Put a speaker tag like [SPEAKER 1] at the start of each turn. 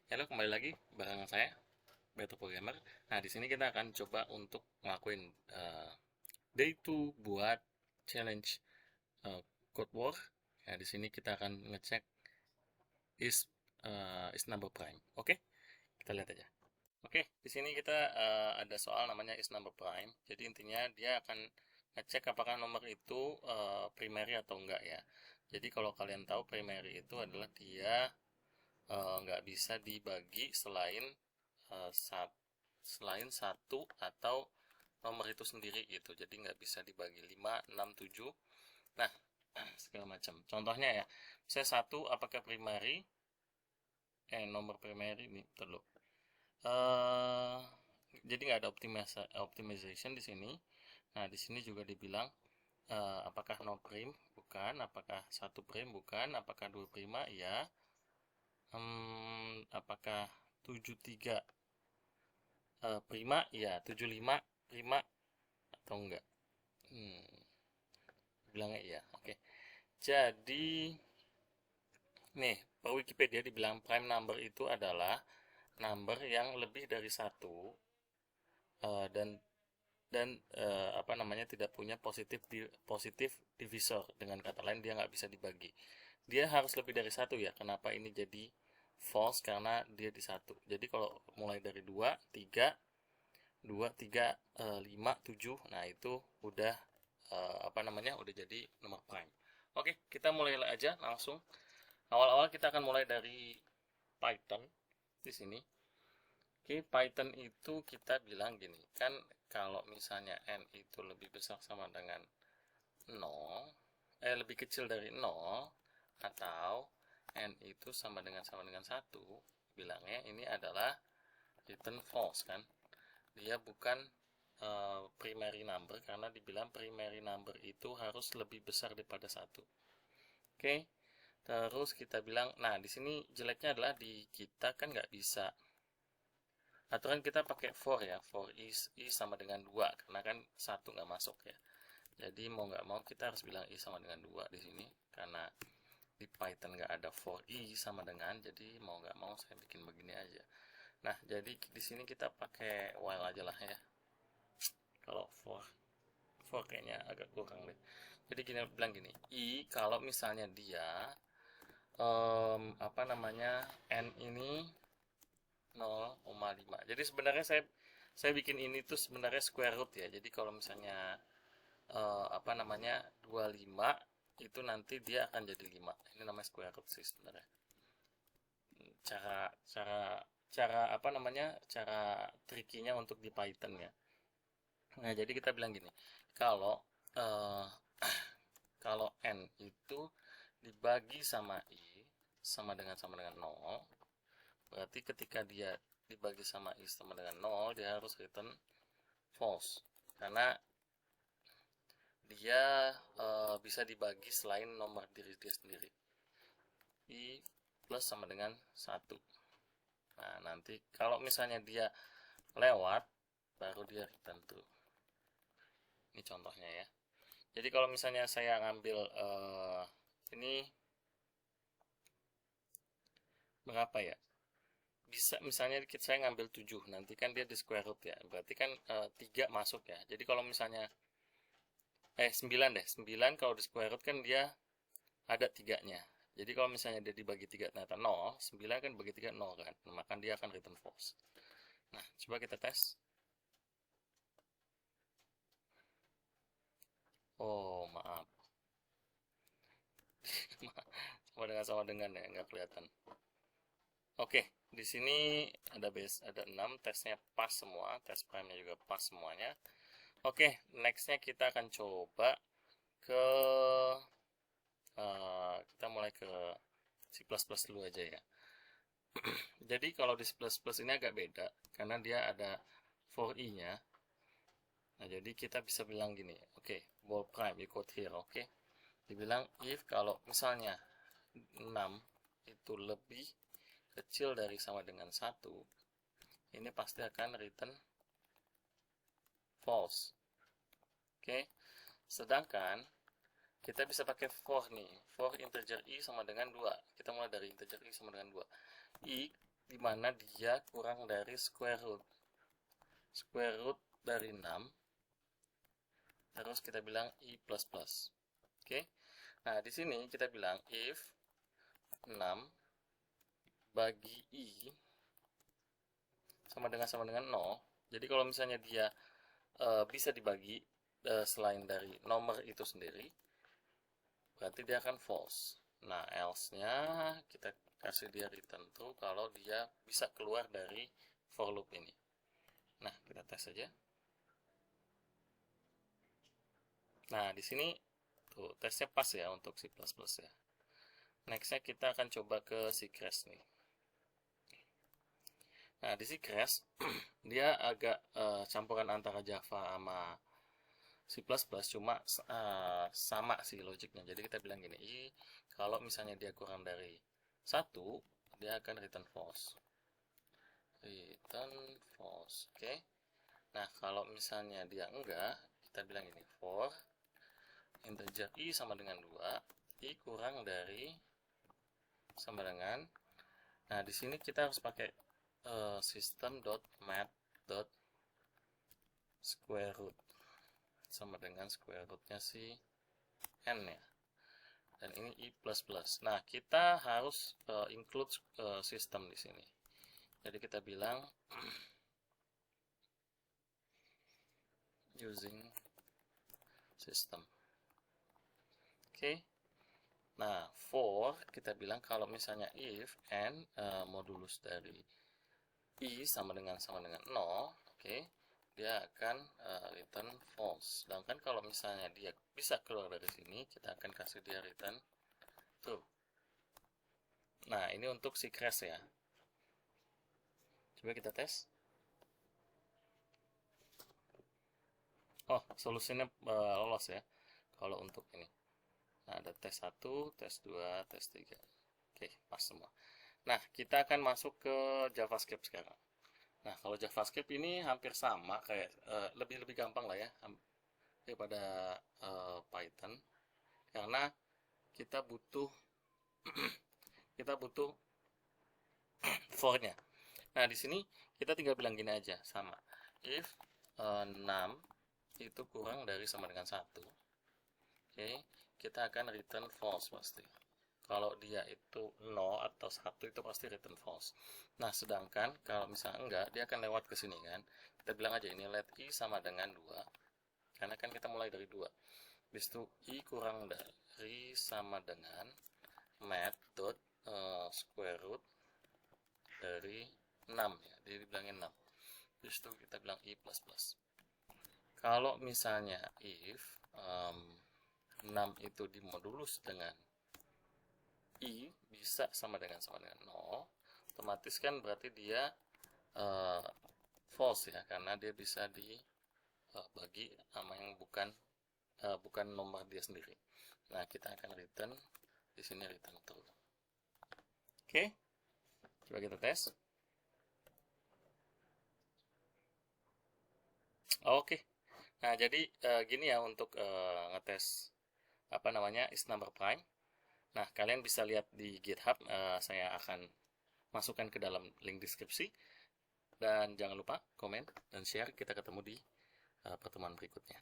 [SPEAKER 1] Halo, kembali lagi bareng saya, Beto Programmer. Nah, di sini kita akan coba untuk ngelakuin day 2 buat challenge uh, code war. Nah, di sini kita akan ngecek is number prime. Oke, kita lihat aja. Oke, di sini kita ada soal namanya is number prime. Jadi intinya dia akan ngecek apakah nomor itu primary atau enggak ya. Jadi kalau kalian tahu primary itu adalah dia nggak bisa dibagi eh, sat- selain satu atau nomor itu sendiri gitu. Jadi nggak bisa dibagi 5, 6, 7. Nah, segala macam. Contohnya ya, saya satu apakah primary? Nomor primary ini terlalu. Eh, jadi nggak ada optimization di sini. Nah, di sini juga dibilang apakah no prim? Bukan. Apakah satu prim? Bukan. Apakah dua prima? Ya. Apakah 73 prima? Ya. 75 prima atau enggak? Hmm, bilangnya iya. Oke. Jadi, nih, per Wikipedia dibilang prime number itu adalah number yang lebih dari satu dan apa namanya tidak punya positif divisor. Dengan kata lain dia nggak bisa dibagi. Dia harus lebih dari satu ya. Kenapa ini jadi false? Karena dia di satu. Jadi kalau mulai dari dua, tiga, 5, 7, nah itu udah apa namanya udah jadi nomor prime. Oke, kita mulai aja langsung. Awal-awal kita akan mulai dari Python di sini. Oke, Python itu kita bilang gini, kan kalau misalnya n itu lebih besar sama dengan 0, lebih kecil dari 0, atau n itu sama dengan 1, bilangnya ini adalah return false kan. Dia bukan primary number karena dibilang primary number itu harus lebih besar daripada 1. Oke. Terus kita bilang, nah di sini jeleknya adalah di kita kan nggak bisa. Aturan kita pakai for ya, for i sama dengan 2 karena kan satu nggak masuk ya. Jadi mau nggak mau kita harus bilang i sama dengan 2 di sini karena di Python nggak ada for i sama dengan, jadi mau nggak mau saya bikin begini aja. Nah, jadi di sini kita pakai while aja lah ya. Kalau for kayaknya agak kurang deh. Jadi gini bilang gini, i kalau misalnya dia apa namanya n ini 0,5. Jadi sebenarnya saya bikin ini tuh sebenarnya square root ya. Jadi kalau misalnya apa namanya 25 itu nanti dia akan jadi 5. Ini namanya square root sih sebenarnya. Cara cara cara apa namanya? Cara trikinya untuk di Python ya. Nah, jadi kita bilang gini. Kalau eh, kalau n itu dibagi sama i sama dengan 0, berarti ketika dia dibagi sama i sama dengan 0, dia harus return false. Karena dia bisa dibagi selain nomor diri dia sendiri. I plus sama dengan 1. Nah, nanti kalau misalnya dia lewat, baru dia return true. Ini contohnya ya. Jadi kalau misalnya saya ngambil ini berapa ya? Bisa misalnya saya ngambil 7, nanti kan dia di square root ya. Berarti kan 3 masuk ya. Jadi kalau misalnya 9 deh. 9 kalau di square root kan dia ada 3-nya. Jadi kalau misalnya dia dibagi 3 ternyata 0, 9 kan bagi 3 0 kan. Maka dia akan return false. Nah, coba kita tes. Oh, maaf. Sama dengan ya, nggak kelihatan. Oke, di sini ada 6, tesnya pas semua, tes prime-nya juga pas semuanya. Oke, nextnya kita akan coba ke kita mulai ke C++ dulu aja ya. Jadi kalau di C++ ini agak beda karena dia ada for i-nya. Nah, jadi kita bisa bilang gini, oke, ball prime equal here, oke. Dibilang if kalau misalnya 6 itu lebih kecil dari sama dengan 1, ini pasti akan return false. Oke. Sedangkan kita bisa pakai for nih. For integer i sama dengan 2. Kita mulai dari integer i sama dengan 2. I dimana dia kurang dari square root. Square root dari 6. Terus kita bilang i plus plus. Oke. Nah, di sini kita bilang if 6 bagi i sama dengan 0. Jadi kalau misalnya dia bisa dibagi selain dari nomor itu sendiri, berarti dia akan false. Nah, else-nya kita kasih dia return true kalau dia bisa keluar dari for loop ini. Nah, kita tes saja. Nah, di sini tuh tesnya pas ya untuk C++ ya. Nextnya kita akan coba ke C crash nih. Nah, di C crash dia agak campuran antara Java sama C++, cuma sama sih logiknya. Jadi kita bilang gini, kalau misalnya dia kurang dari 1, dia akan return false. Return false, oke. Nah, kalau misalnya dia enggak, kita bilang ini for integer i sama dengan 2, i kurang dari sama dengan. Nah, di sini kita harus pakai system.math.square root sama dengan square rootnya si n ya. Dan ini i plus plus. Nah, kita harus include sistem di sini. Jadi kita bilang using system. Oke. Nah, for kita bilang kalau misalnya if n modulus dari i sama dengan 0, oke, dia akan return false. Sedangkan kalau misalnya dia bisa keluar dari sini, kita akan kasih dia return true. Nah, ini untuk si crash ya. Coba kita tes. Oh, solusinya lolos ya kalau untuk ini. Nah, ada tes 1, tes 2, tes 3. Oke, pas semua. Nah, kita akan masuk ke JavaScript sekarang. Nah, kalau JavaScript ini hampir sama, kayak lebih gampang lah ya daripada Python, karena kita butuh for-nya. Nah, di sini kita tinggal bilang gini aja, sama. If 6 itu kurang dari sama dengan 1, oke, kita akan return false pasti. Kalau dia itu 0 atau 1 itu pasti return false. Nah, sedangkan kalau misalnya enggak, dia akan lewat ke sini kan. Kita bilang aja ini let i sama dengan 2. Karena kan kita mulai dari 2. Habis itu i kurang dari sama dengan math square root dari 6 ya. Jadi dibilangin 6. Habis itu kita bilang i plus plus. Kalau misalnya if 6 itu dimodulus dengan i bisa sama dengan 0, otomatis kan berarti dia false ya, karena dia bisa dibagi sama yang bukan nomor dia sendiri. Nah, kita akan return di sini return true. Oke, coba kita tes. Oke. Nah, jadi gini ya untuk ngetes is number prime. Nah, kalian bisa lihat di GitHub, saya akan masukkan ke dalam link deskripsi. Dan jangan lupa komen dan share. Kita ketemu di pertemuan berikutnya.